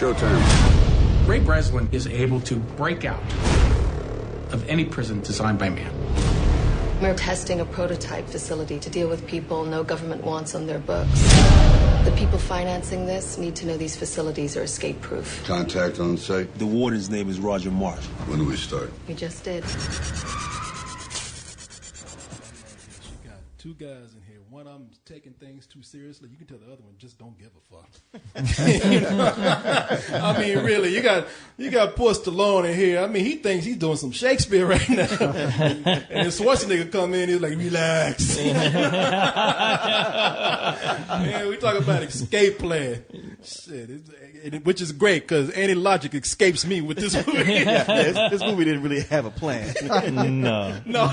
Showtime. Ray Breslin is able to break out of any prison designed by man. We're testing a prototype facility to deal with people no government wants on their books. The people financing this need to know these facilities are escape-proof. Contact on site. The warden's name is Roger Marsh. When do we start? We just did. You got two guys in here. One of them's taking things too seriously. You can tell the other one just don't give a fuck. You know? I mean, really, you got poor Stallone in here. I mean, he thinks he's doing some Shakespeare right now. And then Schwarzenegger come in, he's like, relax. Man, we talk about escape plan. Shit, which is great because any logic escapes me with this movie. This movie didn't really have a plan. No. No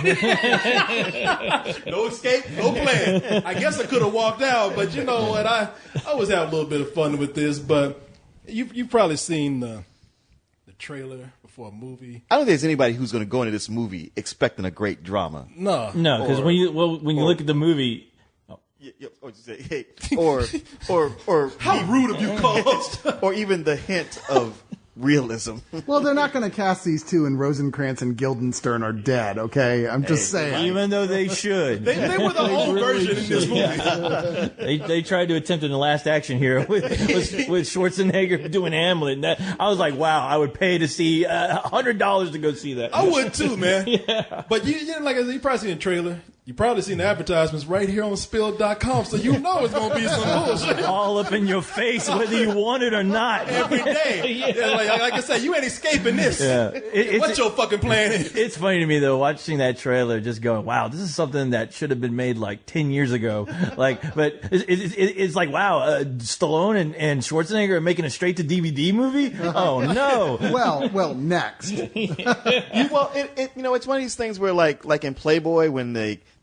escape, no plan. I guess I could have walked out, but you know what? I always have a little bit of fun with this, but you've probably seen the trailer before a movie. I don't think there's anybody who's going to go into this movie expecting a great drama. No, because when you look at the movie. Or how rude of you, Coast. Or even the hint of realism. Well, they're not going to cast these two, and Rosencrantz and Guildenstern are dead. Okay, I'm just saying. Even though they should, they were the whole version in this movie. They tried to attempt in The Last Action Hero with Schwarzenegger doing Hamlet. And that, I was like, wow, I would pay to see $100 to go see that. I would too, man. Yeah. But you like I said, you probably seen the trailer. You probably seen the advertisements right here on Spill.com, so you know it's going to be some bullshit. All up in your face, whether you want it or not. Every day. Yeah, like I said, you ain't escaping this. Yeah. What's your fucking plan? It's funny to me, though, watching that trailer, just going, wow, this is something that should have been made like 10 years ago. But it's like, wow, Stallone and Schwarzenegger are making a straight-to-DVD movie? Oh, no. Well, next. It's one of these things where, like in Playboy, when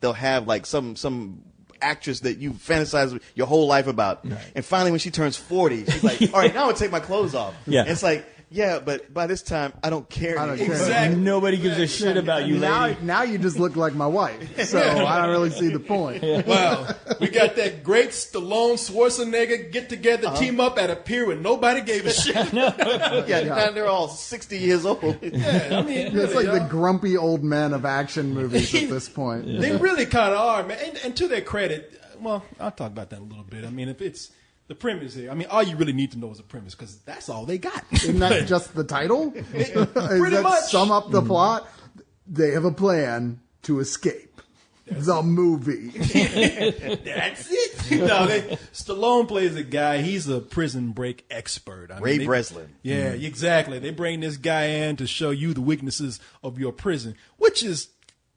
they'll have like some actress that you fantasize your whole life about, right. And finally when she turns 40, she's like, all right, now I'm gonna take my clothes off. Yeah. And it's like, yeah, but by this time I don't care. Exactly. Nobody gives a shit about you. Now you just look like my wife, so I don't really see the point. Wow, we got that great Stallone Schwarzenegger get together, team up at a pier when nobody gave a shit. Now they're all 60 years old. Yeah, I mean, it's like the grumpy old men of action movies at this point. They really kind of are, man. And to their credit, well, I'll talk about that a little bit. I mean, if it's the premise here, I mean, all you really need to know is the premise because that's all they got. Isn't that just the title? Pretty much. Sum up the plot. They have a plan to escape. The movie. That's it. Stallone plays a guy. He's a prison break expert. Ray Breslin. Yeah, exactly. They bring this guy in to show you the weaknesses of your prison, which is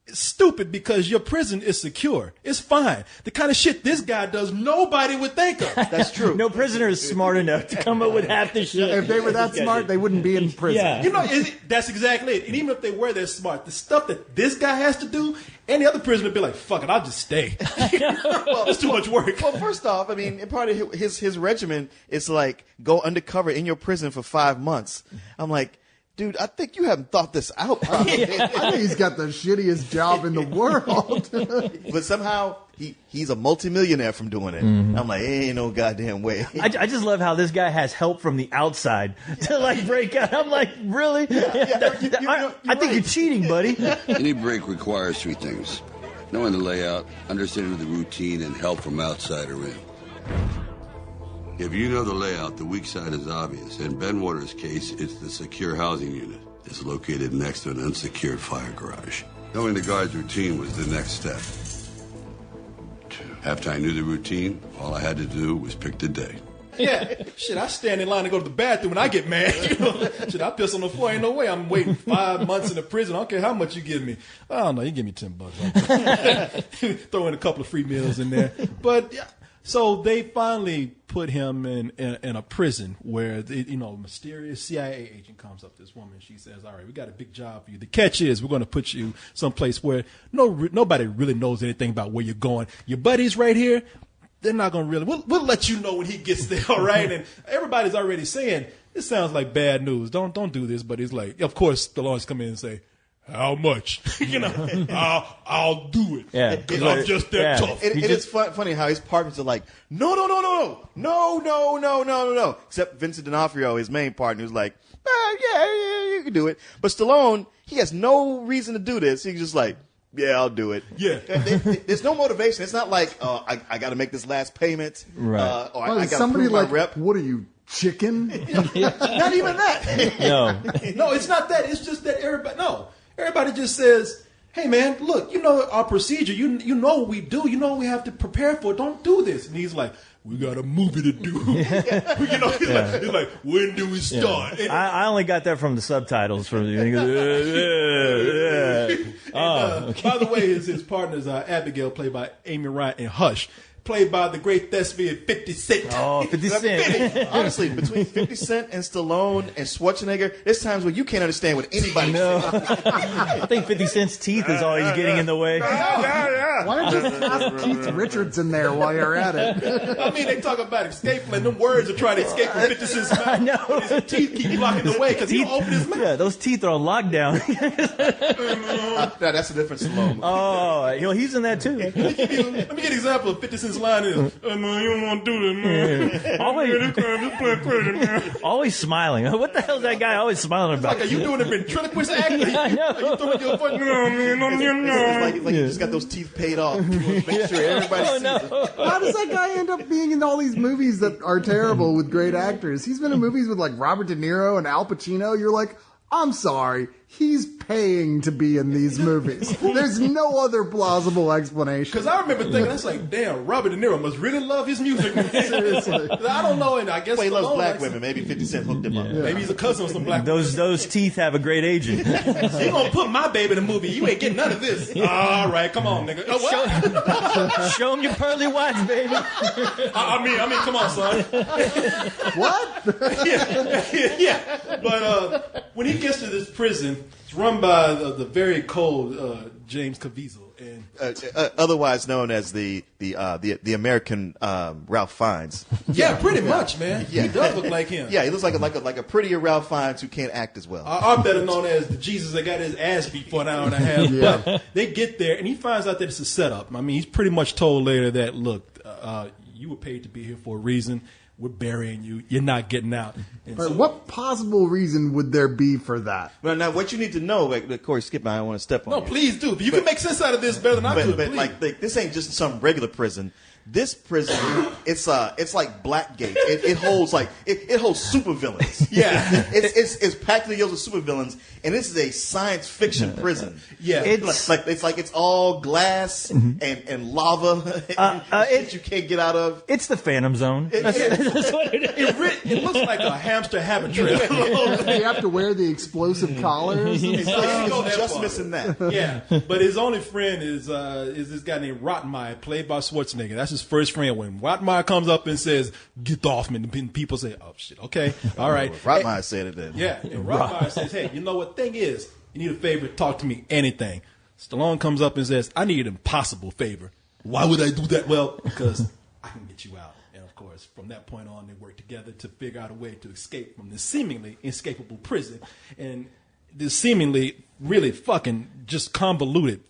stupid because your prison is secure. It's fine. The kind of shit this guy does, nobody would think of. That's true. No prisoner is smart enough to come up with half the shit. If they were that smart, they wouldn't be in prison. Yeah. That's exactly it. And even if they were that smart, the stuff that this guy has to do, any other prisoner would be like, fuck it, I'll just stay. Well, it's too much work. Well, first off, I mean, part of his regimen is like go undercover in your prison for 5 months. I'm like, dude, I think you haven't thought this out. I think he's got the shittiest job in the world. But somehow he's a multimillionaire from doing it. Mm-hmm. I'm like, ain't no goddamn way. I just love how this guy has help from the outside to like break out. I'm like, really? I think you're cheating, buddy. Any break requires three things: knowing the layout, understanding the routine, and help from outside or in. If you know the layout, the weak side is obvious. In Ben Waters' case, it's the secure housing unit. It's located next to an unsecured fire garage. Knowing the guard's routine was the next step. After I knew the routine, all I had to do was pick the day. Yeah, shit, I stand in line to go to the bathroom when I get mad. Shit, I piss on the floor. Ain't no way I'm waiting 5 months in the prison. I don't care how much you give me. I don't know, you give me $10. Throw in a couple of free meals in there. But yeah. So they finally put him in a prison where, a mysterious CIA agent comes up to this woman. She says, all right, we got a big job for you. The catch is we're going to put you someplace where nobody really knows anything about where you're going. Your buddies right here, they're not going to really, we'll let you know when he gets there, all right? And everybody's already saying, this sounds like bad news. Don't do this. But he's like, of course, the lawyers come in and say, how much? I'll do it. Yeah. I'm just that tough. It's funny how his partners are like, no. Except Vincent D'Onofrio, his main partner, who's like, yeah, you can do it. But Stallone, he has no reason to do this. He's just like, yeah, I'll do it. Yeah. There's no motivation. It's not like, I got to make this last payment. Right. Or I got to somebody prove my like, rep. what are you, chicken? Not even that. No. No, it's not that. It's just that everybody just says, hey, man, look, you know our procedure. You know what we do. You know what we have to prepare for. Don't do this. And he's like, we got a movie to do. He's like, when do we start? Yeah. I only got that from the subtitles. By the way, his partners are Abigail, played by Amy Ryan, and Hush, played by the great thespian 50 Cent. Oh, 50 Cent. Honestly, between 50 Cent and Stallone and Schwarzenegger, there's times where you can't understand what anybody's saying. I think 50 Cent's teeth is always getting in the way. Why don't you cast Keith Richards in there while you're at it? I mean, they talk about escape, and them words are trying to escape from 50 Cent's mouth. I know. His teeth keep blocking the way because he don't open his mouth. Yeah, those teeth are on lockdown. That's a different Stallone. Oh, he's in that too. Let me get an example of 50 Cent's line is, man, you don't want to do this, man. Always smiling. What the hell is that guy always smiling about? Like, are you doing a ventriloquist act? Yeah, I know. Are you throwing your foot? No, man, It's like you just got those teeth paid off. Make sure everybody sees it. How does that guy end up being in all these movies that are terrible with great actors? He's been in movies with like Robert De Niro and Al Pacino. You're like, I'm sorry. He's paying to be in these movies. There's no other plausible explanation. Because I remember thinking, that's like, damn, Robert De Niro must really love his music. Seriously. I don't know, and I guess Well, he loves Stallone black likes women. Maybe 50 Cent hooked him up. it. Maybe he's a cousin of some black Those teeth have a great agent. So you gonna put my baby in a movie? You ain't getting none of this. All right, come on, nigga. Oh, what? Show him your pearly whites, baby. I mean, come on, son. What? yeah. But when he gets to this prison, it's run by the very cold James Caviezel, and Otherwise known as the American Ralph Fiennes. yeah, pretty much, man. Yeah. He does look like him. Yeah, he looks like a prettier Ralph Fiennes who can't act as well. I'm better known as the Jesus that got his ass beat for an hour and a half. Yeah. But they get there, and he finds out that it's a setup. I mean, he's pretty much told later that, look, you were paid to be here for a reason. We're burying you. You're not getting out. And But so- what possible reason would there be for that? Well, now what you need to know, like, Corey Skip, I don't want to step on No, you. please do. You can make sense out of this better than I could. But Please. like this ain't just some regular prison. This prison, it's like Blackgate. It holds it holds supervillains. Yeah. it's packed to the gills of supervillains, and this is a science fiction prison. Yeah. It's all glass and lava and shit you can't get out of. It's the Phantom Zone. That's what it is. It looks like a hamster habit trail. You have to wear the explosive collars and He's stuff. go that just far. missing that. Yeah, but his only friend is this guy named Rottenmeier, played by Schwarzenegger. That's his first friend. When Rottenmeier comes up and says, "Get off me," and people say, "Oh shit, okay, all right." Rottenmeier said it then. Yeah, and Rottenmeier says, "Hey, you know what? Thing is, you need a favor. Talk to me. Anything." Stallone comes up and says, "I need an impossible favor." Why would I do that? Well, because I can get you out. And of course, from that point on, they work together to figure out a way to escape from this seemingly inescapable prison. And this seemingly really fucking just convoluted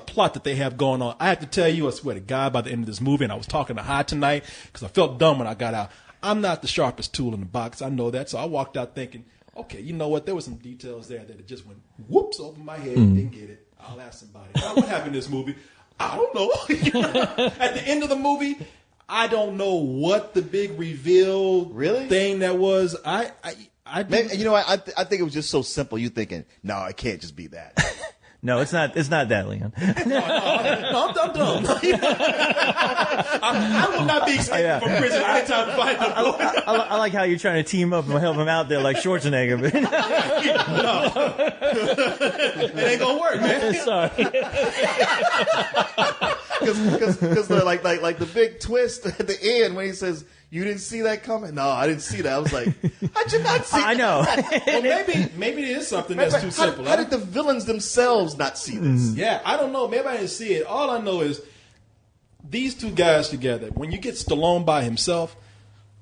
plot that they have going on. I have to tell you, I swear to God, by the end of this movie, and I was talking to High tonight because I felt dumb when I got out. I'm not the sharpest tool in the box. I know that. So I walked out thinking, okay, you know what? There were some details there that it just went whoops over my head. Didn't get it. I'll ask somebody. Now, what happened in this movie? I don't know. At the end of the movie, I don't know what the big reveal thing that was. Maybe, you know what? I think it was just so simple. You thinking, no, it can't just be that. No, it's not. It's not that, Leon. No, I'm dumb. I will not be escaping from prison anytime to find them. I like how you're trying to team up and help him out there like Schwarzenegger. But It ain't gonna work, man. sorry. Because like the big twist at the end when he says, "You didn't see that coming." No, I didn't see that. I was like, "I did not see." I know. Well, maybe it is something that's too simple. How did the villains themselves not see this? Yeah, I don't know. Maybe I didn't see it. All I know is these two guys together. When you get Stallone by himself,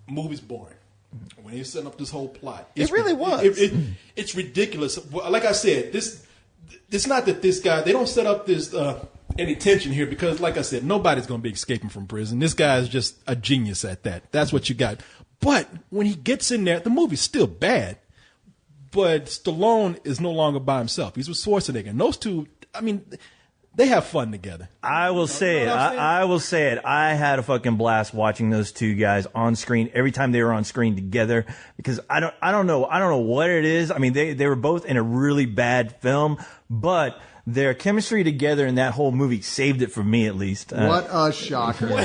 movie's boring. When he's setting up this whole plot, It really was. It's ridiculous. Like I said, it's not that this guy, they don't set up this any tension here because, like I said, nobody's going to be escaping from prison. This guy is just a genius at that. That's what you got. But when he gets in there, the movie's still bad. But Stallone is no longer by himself. He's with Schwarzenegger. And those two, I mean, they have fun together. I will say it. I will say it. I had a fucking blast watching those two guys on screen every time they were on screen together because I don't know what it is. I mean, they were both in a really bad film, but their chemistry together in that whole movie saved it for me, at least. What a shocker. No. I'm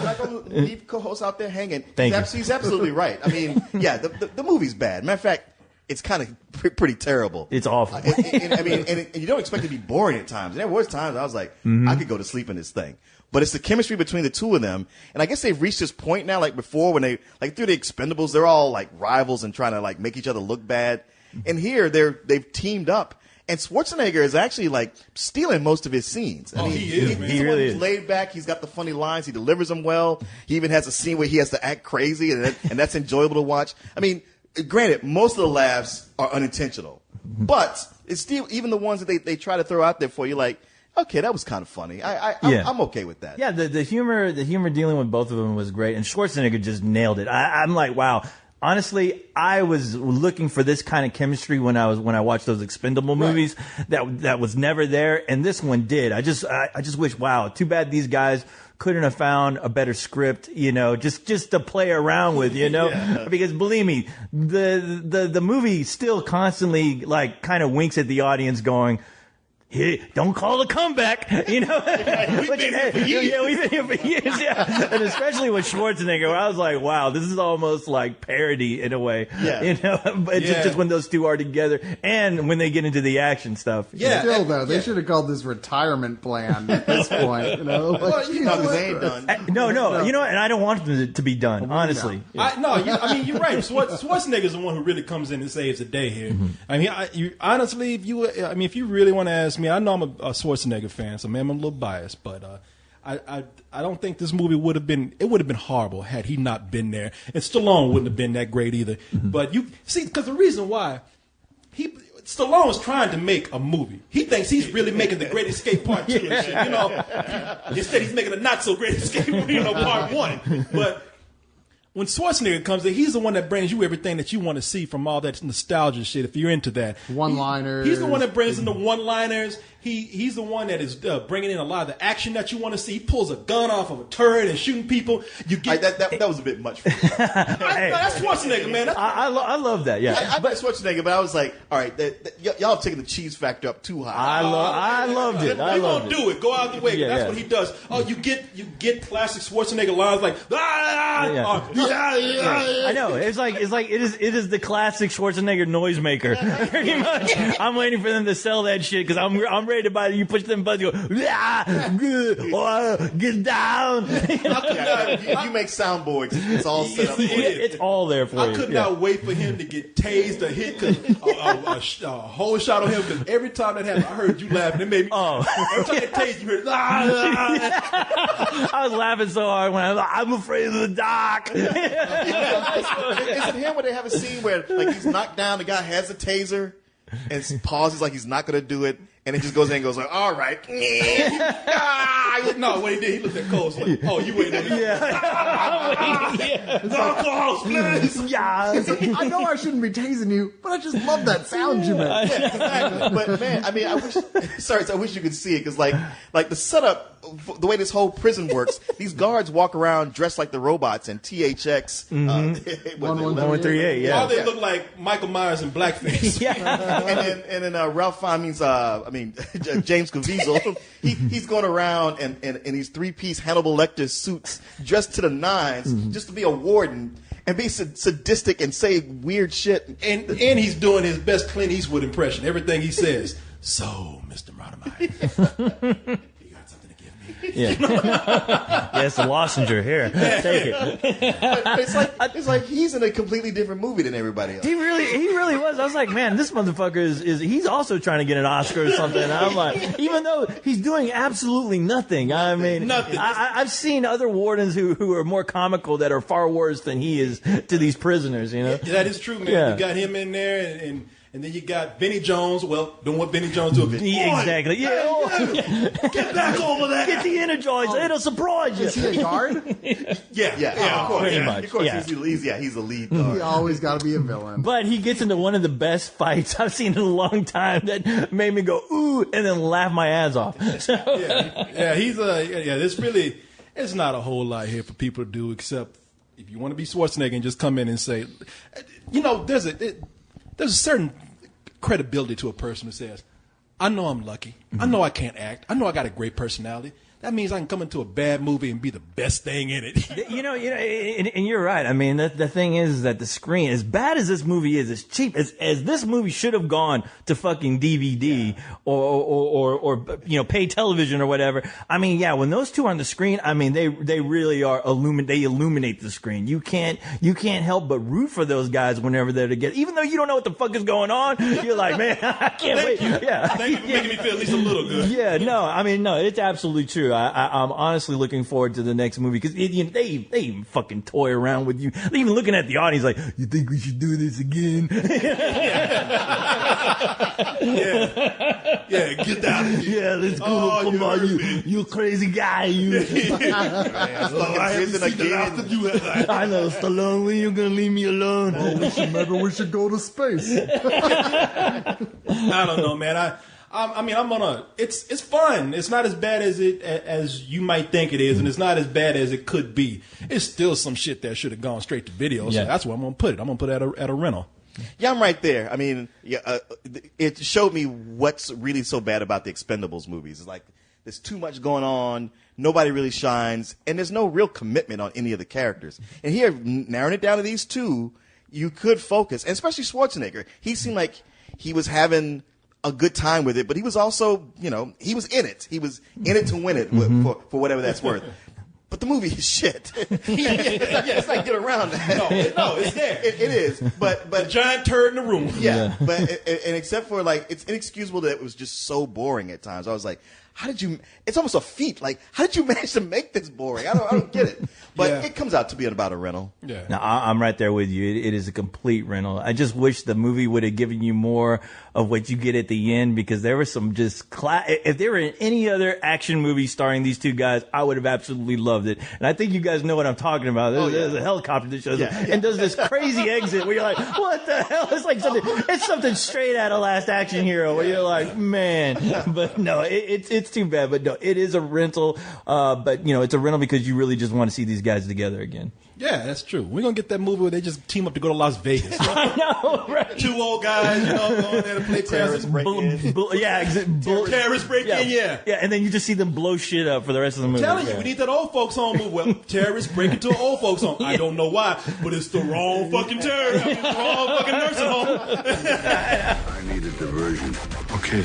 not going to leave co-hosts out there hanging. He's absolutely right. I mean, yeah, the movie's bad. Matter of fact, it's kind of pretty terrible. It's awful. And you don't expect it to be boring at times. And there was times I was like, I could go to sleep in this thing. But it's the chemistry between the two of them. And I guess they've reached this point now, like before, when they, like through the Expendables, they're all like rivals and trying to like make each other look bad. And here they've teamed up. And Schwarzenegger is actually like stealing most of his scenes. I mean, he is, man. He's He really who's is. laid back. He's got the funny lines. He delivers them well. He even has a scene where he has to act crazy, and that's enjoyable to watch. I mean, granted, most of the laughs are unintentional, but it's still, even the ones that they try to throw out there for you, like, okay, that was kind of funny. I'm okay with that. Yeah, the humor dealing with both of them was great, and Schwarzenegger just nailed it. I'm like, wow. Honestly, I was looking for this kind of chemistry when I watched those Expendable movies. That was never there, and this one did. I just wish, wow, too bad these guys couldn't have found a better script, just to play around with, because believe me, the movie still constantly like kind of winks at the audience going, hey, don't call it a comeback, We've been here for years. Yeah, we've been here for years, yeah. And especially with Schwarzenegger, I was like, wow, this is almost like parody in a way. Yeah. But just when those two are together and when they get into the action stuff. Yeah. Still, though, they should have called this retirement plan at this point. Like, Because they ain't done. No, and I don't want them to be done, honestly. You're right. Schwarzenegger's the one who really comes in and saves the day here. I mean, honestly, if you really want to ask me, I know I'm a Schwarzenegger fan, so maybe I'm a little biased, but I don't think this movie would have been horrible had he not been there, and Stallone wouldn't have been that great either. But you see, because the reason why Stallone is trying to make a movie. He thinks he's really making the Great Escape Part 2 and shit, Instead, he's making a not so Great Escape, Part 1. But when Schwarzenegger comes in, he's the one that brings you everything that you want to see from all that nostalgia shit, if you're into that. One-liners. He's the one that brings in the one-liners. He's the one that is bringing in a lot of the action that you want to see. He pulls a gun off of a turret and shooting people. You get that was a bit much for me. that's Schwarzenegger, man. I love that, yeah. I met Schwarzenegger, but I was like, all right, y'all have taken the cheese factor up too high. I loved it. He won't do it. Go out the way. That's what he does. Oh, you get classic Schwarzenegger lines like I know. It's like it is the classic Schwarzenegger noisemaker. Pretty much. I'm waiting for them to sell that shit because I'm ready to buy it. You push them buttons, you go, get down. You make soundboards. It's all set up for you. It's all there for you. I could not wait for him to get tased or hit a whole shot on him because every time that happened, I heard you laughing. It made me. Every time they tased, you heard. I was laughing so hard when I'm afraid of the dark. Is it him where they have a scene where like he's knocked down, the guy has a taser and pauses like he's not going to do it, and it just goes in and goes like, all right. No, what he did, he looked at Cole like, oh, you waiting on me? No, Cole, please. I know I shouldn't be tasing you, but I just love that sound you make. Yeah, exactly. But man, I mean, I wish you could see it because like the setup, the way this whole prison works, these guards walk around dressed like the robots in THX 1138. Yeah. All they look like Michael Myers in blackface. And then Ralph Fiennes, James Caviezel, he's going around in these three-piece Hannibal Lecter suits, dressed to the nines, just to be a warden and be sadistic and say weird shit. And he's doing his best Clint Eastwood impression. Everything he says. So, Mr. Rautemeyer, you got something to give me? Yes, the Lossinger here. Take it. But it's like he's in a completely different movie than everybody else. He really was. I was like, man, this motherfucker is he's also trying to get an Oscar or something. And I'm like, even though he's doing absolutely nothing. I mean, nothing. I've seen other wardens who are more comical that are far worse than he is to these prisoners. That is true, man. Yeah. You got him in there, And then you got Vinnie Jones, well, doing what Vinnie Jones do. Exactly. Yeah. Get back over there. Get the Energizer. It'll surprise you. Is he a guard? Yeah. Of course, pretty much, Of course, yeah. he's the lead guard. You always got to be a villain. But he gets into one of the best fights I've seen in a long time that made me go, ooh, and then laugh my ass off. So, it's not a whole lot here for people to do except if you want to be Schwarzenegger and just come in and say, there's a certain credibility to a person who says, I know I'm lucky. I know I can't act. I know I got a great personality. That means I can come into a bad movie and be the best thing in it. and you're right. I mean, the thing is that the screen, as bad as this movie is, as cheap as this movie should have gone to fucking DVD or pay television or whatever. I mean, yeah, when those two are on the screen, I mean, they really are they illuminate the screen. You can't help but root for those guys whenever they're together, even though you don't know what the fuck is going on. You're like, man, I can't wait. Yeah, thank you for making me feel at least a little good. Yeah, no, it's absolutely true. I'm honestly looking forward to the next movie because they even fucking toy around with you. They're even looking at the audience like, you think we should do this again? Yeah, get down here. Yeah, let's go. Come on, you crazy guy. You. I know, Stallone, when you gonna leave me alone? Maybe we should go to space. I don't know, man. It's fun. It's not as bad as you might think it is, and it's not as bad as it could be. It's still some shit that should have gone straight to video, so that's where I'm gonna put it. I'm gonna put it at a rental. Yeah, I'm right there. I mean, it showed me what's really so bad about the Expendables movies. It's like there's too much going on, nobody really shines, and there's no real commitment on any of the characters. And here, narrowing it down to these two, you could focus, and especially Schwarzenegger. He seemed like he was having a good time with it, but he was also, he was in it. He was in it to win it for whatever that's worth. But the movie is shit. It's not get around that. No, it's there. It is. But a giant turd in the room. Yeah. But and except for it's inexcusable that it was just so boring at times. I was like, it's almost a feat. Like, how did you manage to make this boring? I don't get it. But it comes out to be about a rental. Yeah. No, I'm right there with you. It is a complete rental. I just wish the movie would have given you more of what you get at the end, because there was some just if there were in any other action movie starring these two guys, I would have absolutely loved it. And I think you guys know what I'm talking about. There's a helicopter that shows up and does this crazy exit where you're like, what the hell? It's like something straight out of Last Action Hero where you're like, man. But no, it's too bad. But no, it is a rental. But it's a rental because you really just want to see these guys together again. Yeah, that's true. We're going to get that movie where they just team up to go to Las Vegas. I know, right? Two old guys, going there to play terrorist break-in. Terrorist break-in, yeah. Yeah, and then you just see them blow shit up for the rest of the movie. I'm telling you, we need that old folks home movie. Well, terrorists break into an old folks home. I don't know why, but it's the wrong fucking terrorist. It's the wrong fucking nursing home. I need a diversion. Okay.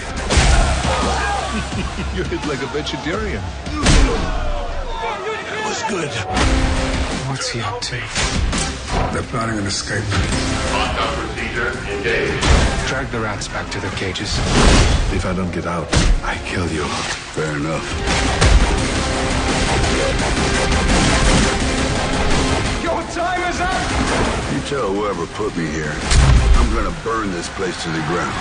You hit like a vegetarian. That was good. What's he up to? They're planning an escape. Lockdown procedure engaged. Drag the rats back to their cages. If I don't get out, I kill you. Fair enough. Your time is up! You tell whoever put me here, I'm gonna burn this place to the ground.